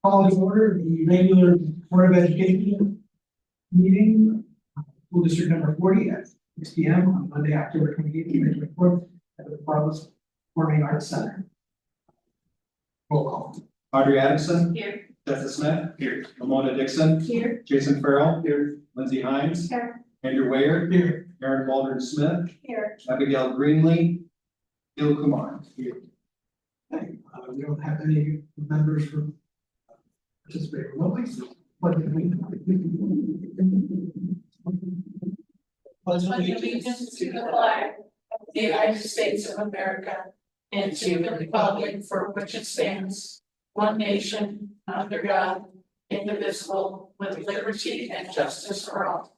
Call to order the regular Board of Education meeting, school district number 40 at 6 p.m. on Monday, October 28th, 2024 at the Bartlett Performing Arts Center. Roll call. Audrey Adamson. Here. Jessica Smith. Here. Ramona Dixon. Here. Jason Farrell. Here. Lindsay Hines. Here. Andrew Wayer. Here. Aaron Waldron Smith. Here. Abigail Greenlee. Gil Kumar. Here. Okay, we don't have any members from participate remotely, so pledge Allegiance to the flag of the United States of America and to the republic for which it stands, one nation, under God, indivisible, with liberty and justice for all.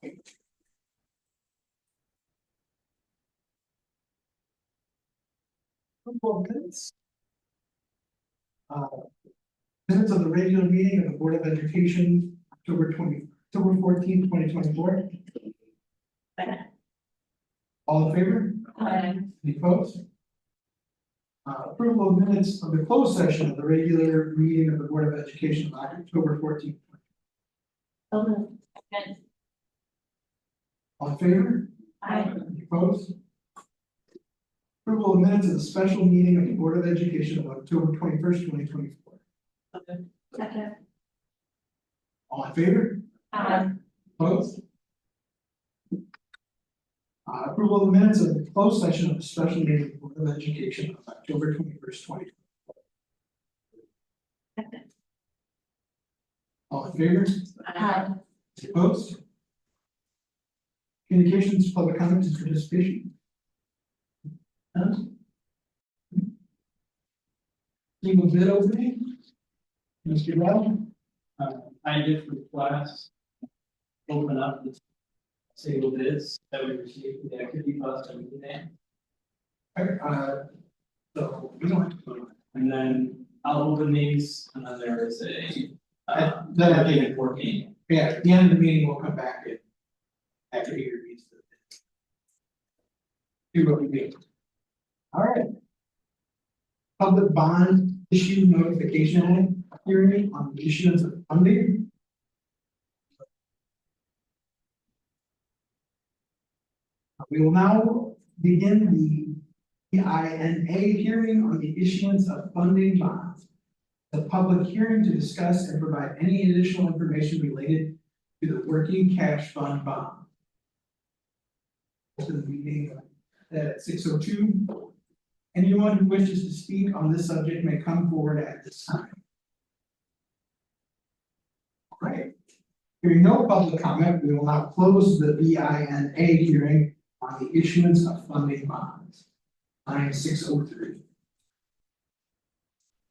minutes. Minutes of the regular meeting of the Board of Education, October 14th, 2024. All in favor? Any opposed? Approval of minutes of the closed session of the regular meeting of the Board of Education of October 14th. All in favor? Any opposed? Approval of minutes of the special meeting of the Board of Education of October 21st, 2024. Second. All in favor? Opposed? Approval of the minutes of the closed session of the special meeting of the Board of Education of October 21st, 2024. All in favor? Opposed? Communications, public comments, and participation. None? Legal bid opening. Mr. Brown? I did for the class. Open up the single bids that we received for the activity cost of the day. So we don't have to vote on it. And then I'll open these, and then there is a Then I think, 14. yeah, at the end of the meeting, we'll come back in. After he reviews the bid. Do what we do. All right. Public bond issue notification hearing on the issuance of funding. We will now begin the INA hearing on the issuance of funding bonds. The public hearing to discuss and provide any additional information related to the working cash fund bond. Open the meeting at 6:02. Anyone who wishes to speak on this subject may come forward at this time. All right. Hearing no public comment, we will now close the BINA hearing on the issuance of funding bonds. Time 6:03.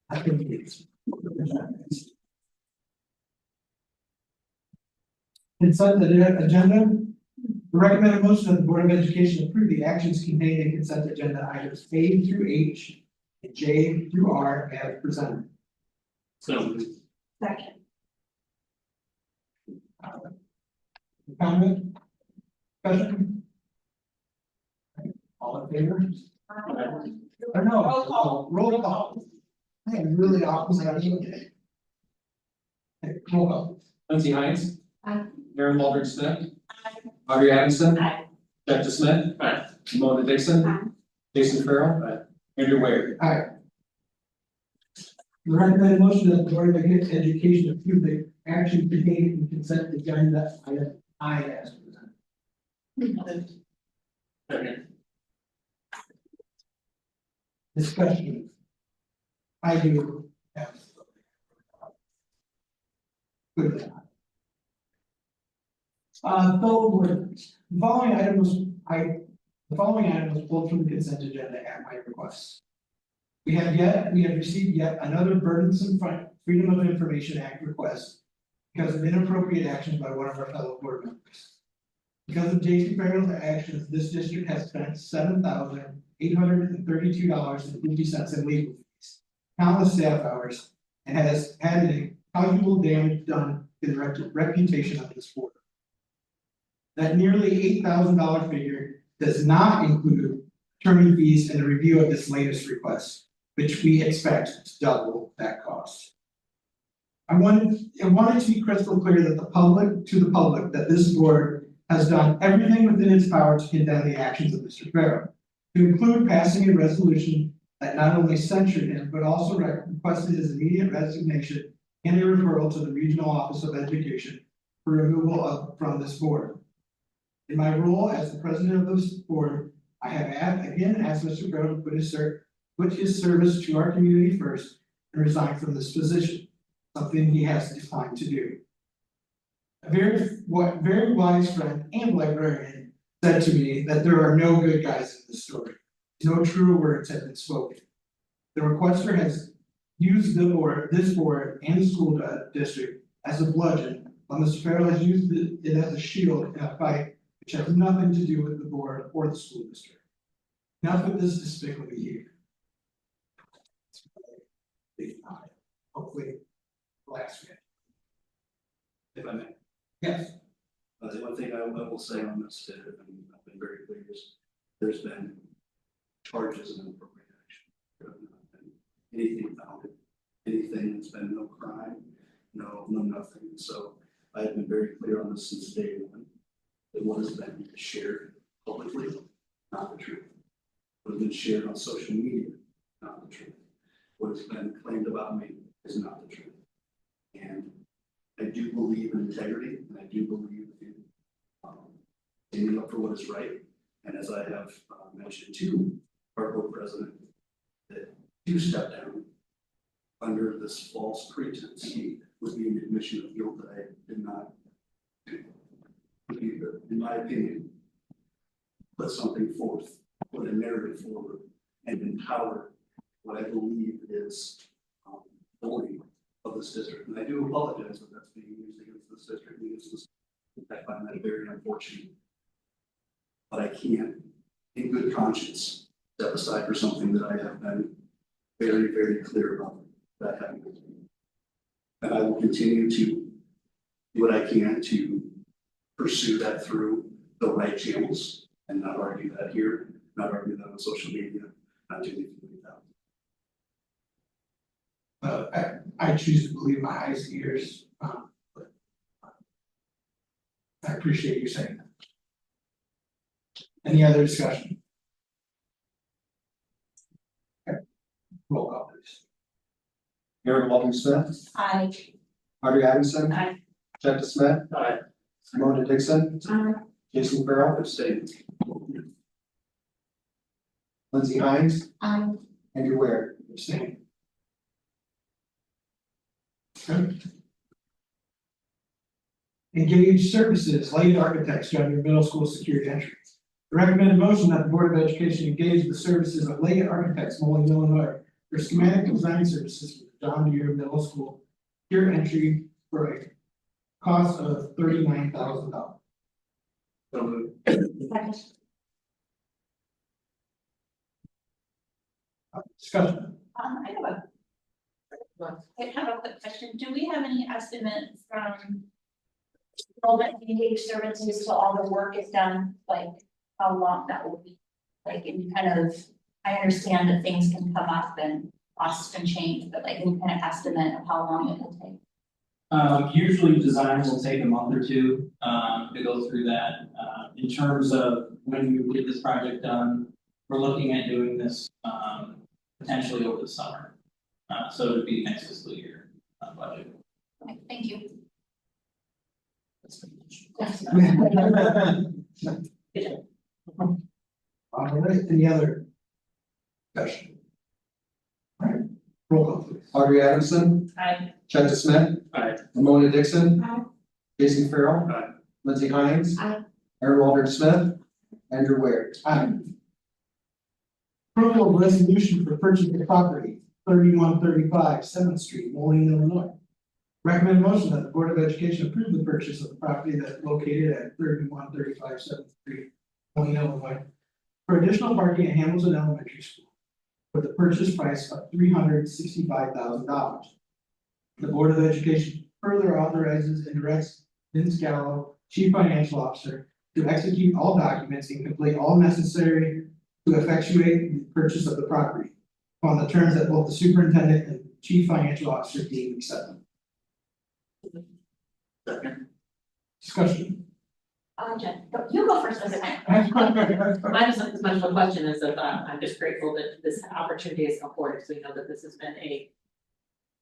I think it's. Consent agenda. The recommended motion of the Board of Education approve the actions contained in consent agenda items A through H and J through R as presented. So Second. Comment? Discussion? All in favor? Or no? Roll call. Roll call. I am really opposite on you today. Okay, roll call. Lindsay Hines. Aye. Aaron Waldron Smith. Audrey Adamson. Aye. Jessica Smith. Ramona Dixon. Aye. Jason Farrell. Andrew Wayer. Aye. The recommended motion that the Board of Education approve the action contained in consent agenda item I as presented. second. Discussion. I do have. Good. The following item was pulled from the consent agenda at my request. We have received yet another burdensome Freedom of Information Act request because of inappropriate actions by one of our fellow board members. Because of Jason Farrell's actions, this district has spent $7,832.50 in legal fees, countless staff hours, and has had a calculable damage done to the reputation of this board. That nearly $8,000 figure does not include attorney fees and the review of this latest request, which we expect to double that cost. I wanted to be crystal clear that the public, that this board has done everything within its power to condemn the actions of Mr. Farrow, to include passing a resolution that not only censured him, but also requested his immediate resignation and a referral to the Regional Office of Education for removal from this board. In my role as the president of this board, I have again asked Mr. Farrow to put his service to our community first and resign from this position, something he has declined to do. A very wise friend and librarian said to me that there are no good guys in this story. No true words have been spoken. The requester has used this board and the school district as a bludgeon, while Mr. Farrell has used it as a shield in a fight which has nothing to do with the board or the school district. Enough with this despicable behavior. Hopefully, last minute. If I may, Yes. the one thing I will say on this, and I've been very clear, is there's been charges of inappropriate action. There have not been anything founded, anything that's been no crime, no nothing. So I have been very clear on this since day one. That what has been shared publicly, not the truth. What has been shared on social media, not the truth. What has been claimed about me is not the truth. And I do believe in integrity, and I do believe in standing up for what is right. And as I have mentioned to our board president, that do step down under this false pretense would be an admission of guilt that I did not do. In my opinion, put something forth, put a narrative forward, and empower what I believe is bullying of this district. And I do apologize that that's being used against this district. I find that very unfortunate. But I can't, in good conscience, step aside for something that I have been very, very clear about that happening. And I will continue to do what I can to pursue that through the right channels and not argue that here, not argue that on social media, not do anything like that. I choose to believe my eyes and ears. But I appreciate you saying that. Any other discussion? Okay. Roll call, please. Aaron Walter Smith, Aye. Audrey Adamson. Aye. Jeff Smith. Aye. Simona Dixon. Aye. Jason Farrell. Abstain. Lindsay Hines. Aye. Andrew Ware. Abstain. Okay. Engage Services, Light Architects, Junior Middle School Security Entry. The recommended motion that the Board of Education engage the services of Light Architects, Moline, Illinois, for schematic design services for the John Deere Middle School secure entry for a cost of $39,000. So moved. Discussion. I have a quick question. Do we have any estimate from enrollment engaged services till all the work is done, like how long that will be? Like in kind of, I understand that things can come up and costs can change, but like any kind of estimate of how long it will take? Usually design will take a month or two, to go through that. In terms of when we get this project done, we're looking at doing this, potentially over the summer. So it would be next fiscal year, budget. Okay, thank you. All right, any other discussion? All right, roll call please. Audrey Adamson. Aye. Jeff Smith. Aye. Simona Dixon. Aye. Jason Farrell. Aye. Lindsay Hines. Aye. Aaron Walter Smith. Andrew Ware. Aye. Approval of resolution for purchase of property, 3135 7th Street, Moline, Illinois. Recommend motion that the Board of Education approve the purchase of the property that's located at 3135 7th Street, Moline, Illinois, for additional parking at Hamilton Elementary School, for the purchase price of $365,000. The Board of Education further authorizes and directs Vince Gallo, Chief Financial Officer, to execute all documents and complete all necessary to effectuate the purchase of the property on the terms that both the superintendent and chief financial officer deem acceptable. Second. Discussion. Jen, you go first. Mine isn't as much of a question as that I'm just grateful that this opportunity has come forward, because we know that this has been a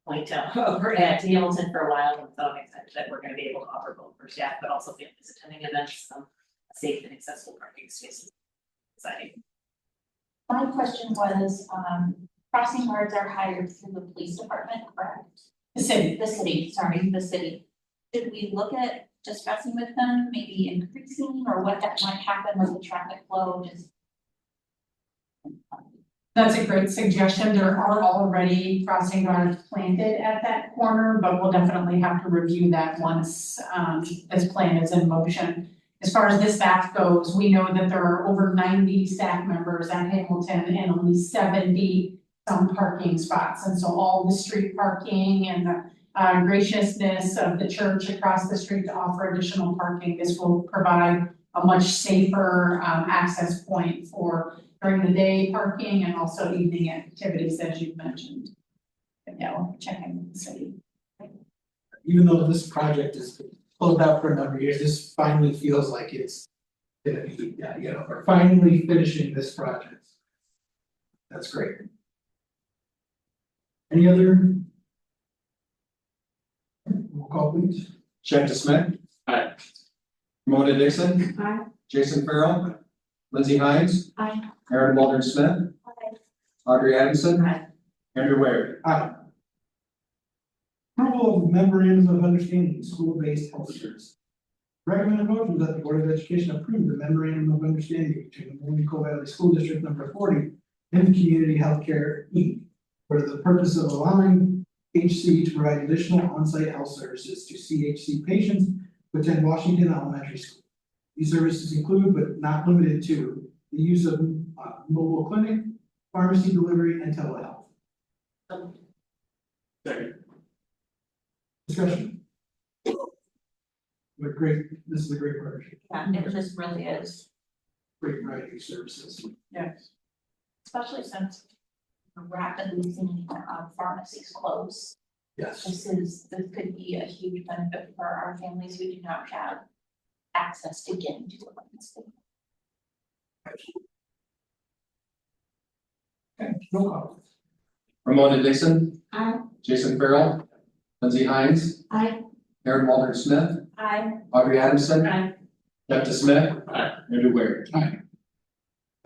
point over at Hamilton for a while, and so I'm excited that we're gonna be able to offer both for staff, but also families attending events, some safe and accessible parking spaces. Exciting. My question was, crossing guards are hired through the police department, correct? The city, the city. Should we look at discussing with them, maybe increasing, or what that might happen with the traffic flow, just? That's a great suggestion. There are already crossing guards planted at that corner, but we'll definitely have to review that once this plan is in motion. As far as the staff goes, we know that there are over 90 staff members at Hamilton and only 70 some parking spots. And so all the street parking and the graciousness of the church across the street to offer additional parking, this will provide a much safer access point for during the day parking and also evening activities, as you've mentioned. But yeah, we'll check in with the city. Even though this project is closed out for a number of years, this finally feels like it's gonna be, we're finally finishing this project. That's great. Any other? Roll call please. Jeff Smith. Aye. Ramona Dixon. Aye. Jason Farrell. Lindsay Hines. Aye. Aaron Walter Smith. Audrey Adamson. Aye. Andrew Ware. Aye. Approval of memorandums of understanding, school-based health services. Recommended motion that the Board of Education approve the memorandum of understanding between the Williamco Valley School District number 40 and Community Healthcare Inc. for the purpose of allowing HC to provide additional on-site health services to CHC patients who attend Washington Elementary School. These services include, but not limited to, the use of mobile clinic, pharmacy delivery, and telehealth. Second. Discussion. This is a great partnership, Yeah, it just really is, great variety of services. Yes. especially since we're rapidly seeing pharmacies close. Yes. This could be a huge benefit for our families who do not have access to getting to a pharmacy. Okay, roll call. Ramona Dixon. Aye. Jason Farrell. Lindsay Hines. Aye. Aaron Walter Smith. Aye. Audrey Adamson. Aye. Jeff Smith. Aye. Andrew Ware.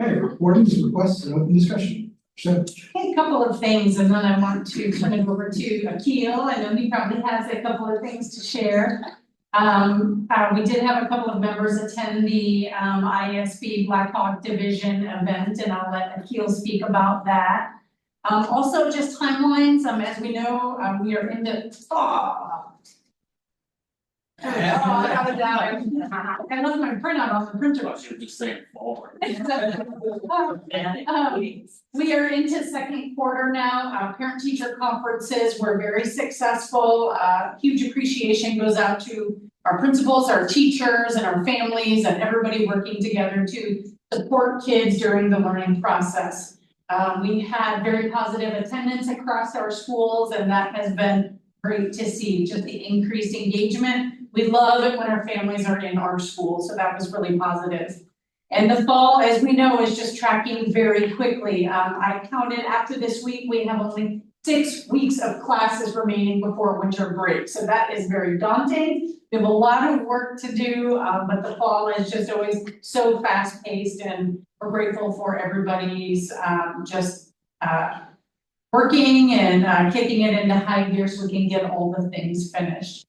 Okay, reportings, requests, and open discussion. Sure. A couple of things, and then I want to turn it over to Akil. I know he probably has a couple of things to share. We did have a couple of members attend the ISB Blackhawk Division event, and I'll let Akil speak about that. Also just timelines, as we know, we are in the I left my printout on the printer. I should just say forward. We are into second quarter now, parent-teacher conferences were very successful, huge appreciation goes out to our principals, our teachers, and our families, and everybody working together to support kids during the learning process. We had very positive attendance across our schools, and that has been great to see, just the increased engagement. We love it when our families are in our school, so that was really positive. And the fall, as we know, is just tracking very quickly. I counted after this week, we have only 6 weeks of classes remaining before winter break. So that is very daunting. We have a lot of work to do, but the fall is just always so fast paced, and we're grateful for everybody's working and kicking it into high gear so we can get all the things finished.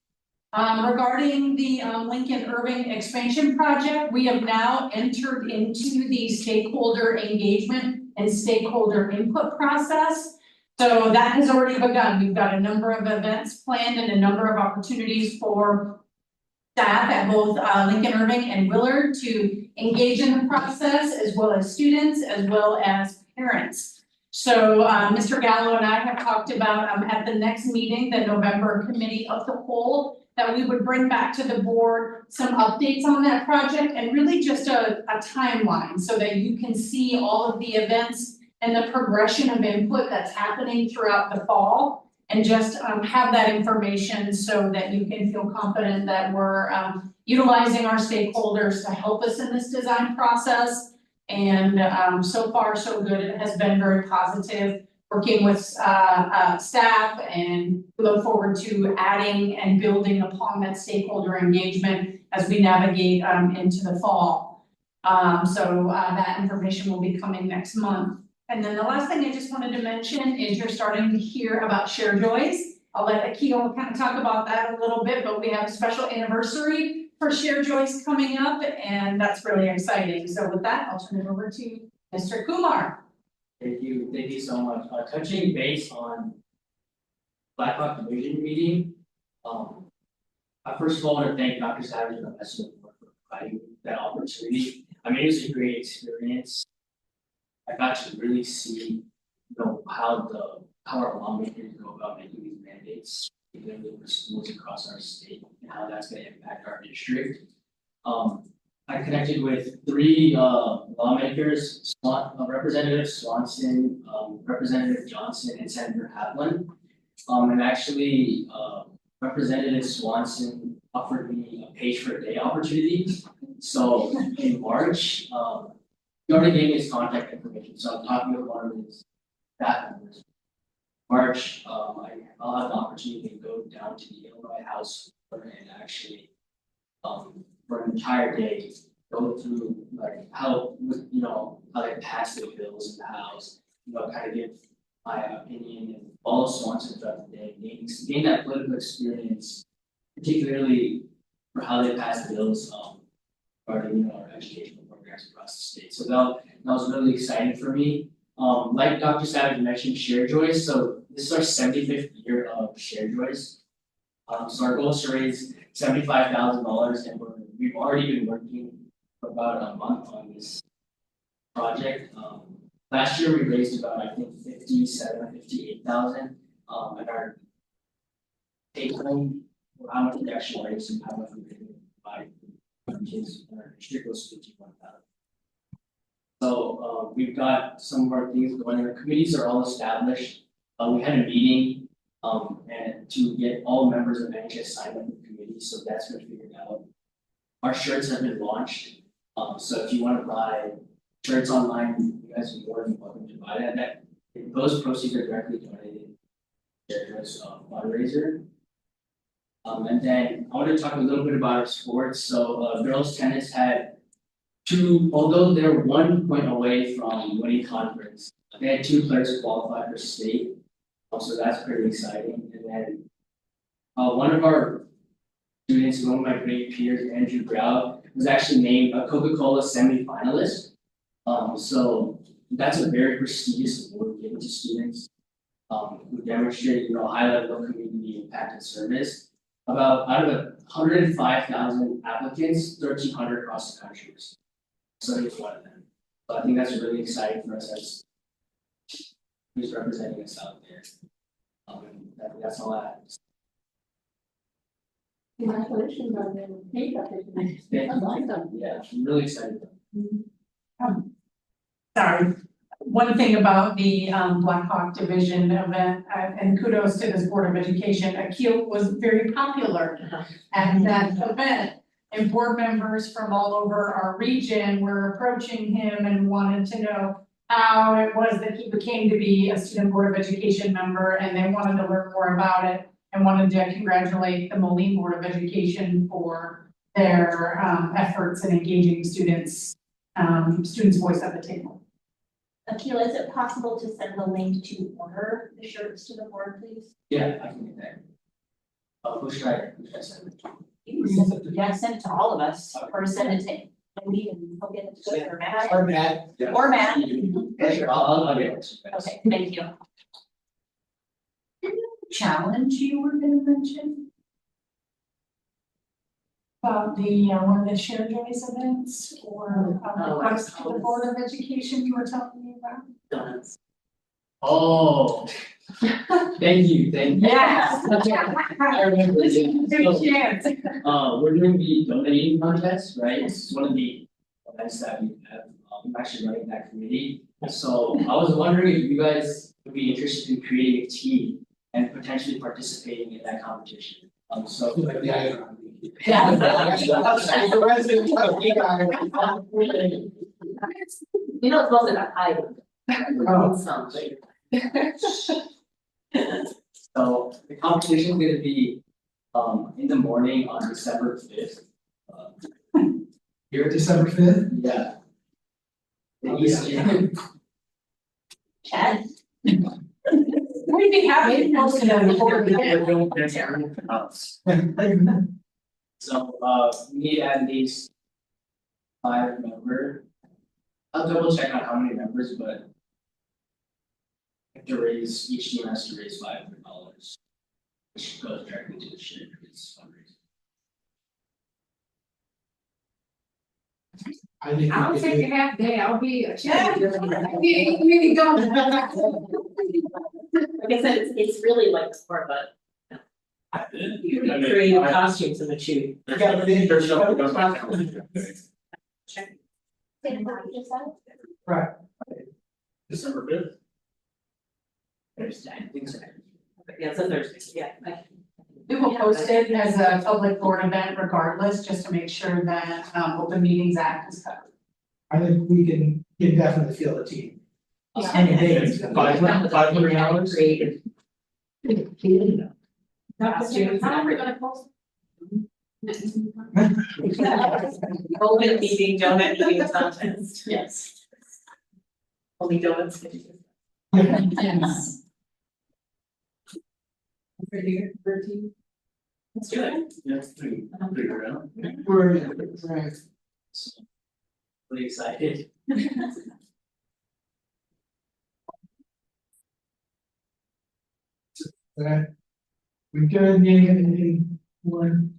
Regarding the Lincoln Irving expansion project, we have now entered into the stakeholder engagement and stakeholder input process. So that has already begun. We've got a number of events planned and a number of opportunities for staff at both Lincoln Irving and Willard to engage in the process, as well as students, as well as parents. So Mr. Gallo and I have talked about at the next meeting, the November Committee of the Whole, that we would bring back to the board some updates on that project and really just a timeline so that you can see all of the events and the progression of input that's happening throughout the fall. and just have that information so that you can feel confident that we're utilizing our stakeholders to help us in this design process. And so far, so good. It has been very positive working with staff, and we look forward to adding and building upon that stakeholder engagement as we navigate into the fall. So that information will be coming next month. And then the last thing I just wanted to mention is you're starting to hear about Share Joys. I'll let Akil kind of talk about that a little bit, but we have a special anniversary for Share Joys coming up, and that's really exciting. So with that, I'll turn it over to Mr. Kumar. Thank you so much. Touching base on Blackhawk Division meeting, I first of all want to thank Dr. Savage and the rest of the board for providing that opportunity. I mean, it was a great experience. I got to really see, how our lawmakers go about making these mandates, particularly for schools across our state, and how that's going to impact our district. I connected with 3 lawmakers, Representative Swanson, Representative Johnson, and Senator Havlin. And actually, Representative Swanson offered me a page for a day opportunity. So in March, he already gave me his contact information, so I'm talking with one of his staff members. March, I'll have the opportunity to go down to the Illinois House and actually, for an entire day, go through like how they pass the bills in the House, kind of give my opinion and follow Swanson throughout the day, gain that political experience, particularly for how they pass the bills regarding our educational programs across the state. So that was really exciting for me. Like Dr. Savage mentioned, Share Joys. So this is our 75th year of Share Joys. So our goal is to raise $75,000, and we've already been working for about a month on this project. Last year we raised about, I think, 57 or 58,000. And our take home, how much we actually raised and how much we paid by kids in our district was 51,000. So we've got some of our things going. Our committees are all established. We had a meeting and to get all members of NHS signed up with the committee, so that's been figured out. Our shirts have been launched. So if you want to buy shirts online, you guys are more than welcome to buy that. Those proceeds are directly donated to Share fundraiser. And then I want to talk a little bit about our sports. So girls tennis had although they're 1 point away from winning conference, they had 2 players qualify for state. So that's pretty exciting. And then one of our students, one of my great peers, Andrew Grau, was actually named a Coca-Cola semi-finalist. So that's a very prestigious award given to students who demonstrate, high level of community impact and service. Out of 105,000 applicants, 1,300 across the country. So he's one of them. So I think that's really exciting for us as who's representing us out there. That's all I have. Congratulations on the pay Thank you. Yeah, I'm really excited. Sorry. One thing about the Blackhawk Division event, and kudos to this Board of Education, Akil was very popular at that event. And board members from all over our region were approaching him and wanted to know how it was that he became to be a student Board of Education member, and they wanted to learn more about it and wanted to congratulate the Moline Board of Education for their efforts in engaging students' voice at the table. Akil, is it possible to send the link to order the shirts to the board, please? Yeah, I can get that. Who should I send it to? Send it to all of us, or send it to me and he'll get it to go to Matt. Or Matt. Yeah. Or Matt. Sure, I'll get it. Okay, thank you. Challenge you were gonna mention? About the, one of the Share Joys events, or the Board of Education you were telling me about? Donuts. Oh. Thank you. Yes. I remember. Good chance. We're doing the donating contest, right? It's one of the events that we have. I'm actually running that committee. So I was wondering if you guys would be interested in creating a team and potentially participating in that competition. So. Like the iron. Yeah. The resident of the iron. You know, it's mostly about hiding. Oh. Something. So the competition is gonna be in the morning on December 5th. Here, December fifth. Yeah. Oh, The Chad? We'd be happy to post it on the board. So we need at least 5 members. I'll double check on how many members, but each team has to raise $500, which goes directly to the Shinnecoin's fundraising. I think. I'll we could take do- a half day, I'll be a Yeah. We go. Like I said, it's really like more of a creative costumes in the shoot. Yeah, but then- There's no. Say what you just said? Right. December 5th. Thursday, I think so. Yeah, it's a Thursday, yeah. We will post it as a public board event regardless, just to make sure that Open Meetings Act is covered. I think we can definitely feel the team. Yeah. And Dave's gonna be- $500. Creative. Costumes. How are we gonna post? Open meeting, donut eating contest, yes. Only donuts. Yes. Let's do it. Yeah, figure it out. Right. Really excited. Okay. We good, anything one?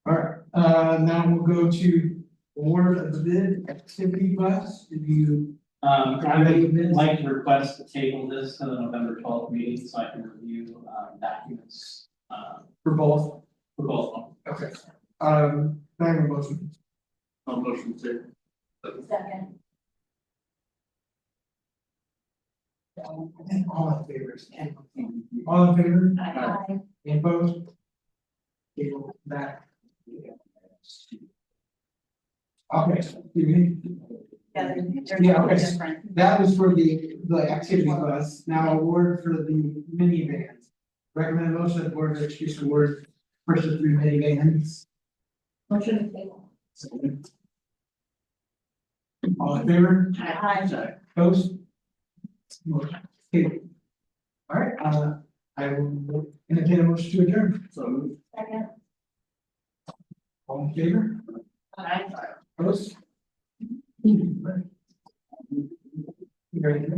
Alright, now we'll go to award of the bid activity bus, did you? I would like to request to table this to the November 12th meeting so I can review, documents, For both? for both of them. Okay. Can I have a motion? I'll motion to. Second. I think all in favor is ten. All in favor? Aye. Any opposed? Table back. Okay, you Yeah, Yeah, okay. different. that was for the activity bus, now award for the minivans. Recommend motion that the board of education award first of 3 minivans. Motion to table. All in favor? Aye. Opposed? Motion carried. All right, I will entertain a motion to adjourn. So. Second. All in favor? Aye. Opposed? You ready to go?